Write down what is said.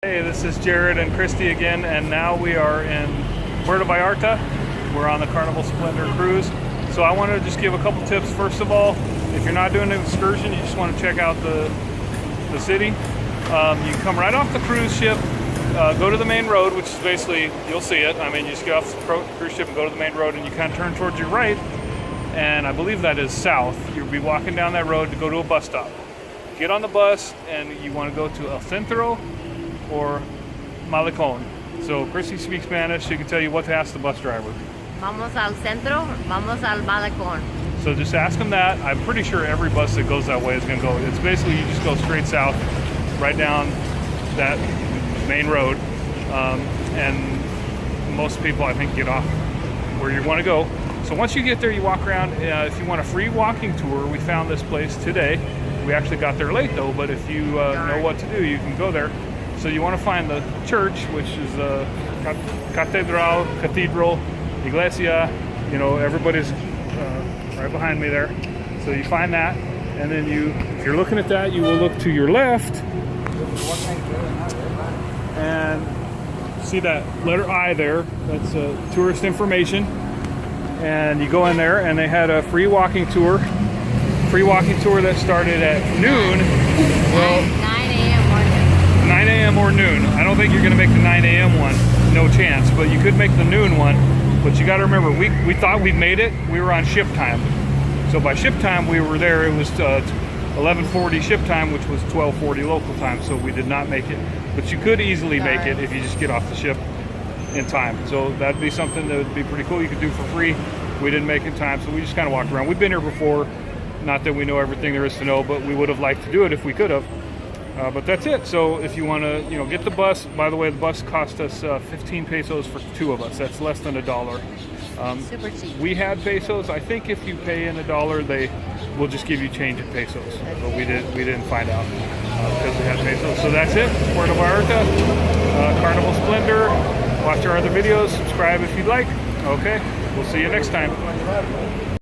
Hey, this is Jared and Christy again, and now we are in Puerto Vallarta. We're on the Carnival Splendor Cruise. So I want to just give a couple tips. First of all, if you're not doing an excursion, you just want to check out the city. You can come right off the cruise ship, go to the main road, which is basically, you'll see it. I mean, you just get off the cruise ship and go to the main road, and you kind of turn towards your right, and I believe that is south. You'll be walking down that road to go to a bus stop. Get on the bus, and you want to go to El Centro or Malecón. So Christy speaks Spanish. She can tell you what to ask the bus driver. Vamos al centro, vamos al malecón. So just ask them that. I'm pretty sure every bus that goes that way is going to go. It's basically you just go straight south, right down that main road, and most people I think get off where you want to go. So once you get there, you walk around. If you want a free walking tour, we found this place today. We actually got there late though, but if you know what to do, you can go there. So you want to find the church, which is Cathedral, Iglesia. You know, everybody's right behind me there. So you find that, and then if you're looking at that, you will look to your left and see that letter I there. That's tourist information. And you go in there, and they had a free walking tour. Free walking tour that started at noon. Well, 9 a.m. or noon. I don't think you're going to make the 9 a.m. one. No chance. But you could make the noon one. But you got to remember, we thought we made it. We were on ship time. So by ship time, we were there. It was 11:40 ship time, which was 12:40 local time. So we did not make it. But you could easily make it if you just get off the ship in time. So that'd be something that would be pretty cool. You could do for free. We didn't make it in time, so we just kind of walked around. We've been here before. Not that we know everything there is to know, but we would have liked to do it if we could have. But that's it. So if you want to, get the bus. By the way, the bus cost us 15 pesos for two of us. That's less than $1. Super cheap. We had pesos. I think if you pay in $1, they will just give you change in pesos. But we didn't find out because we had pesos. So that's it. Puerto Vallarta, Carnival Splendor. Watch our other videos. Subscribe if you'd like. Okay. We'll see you next time.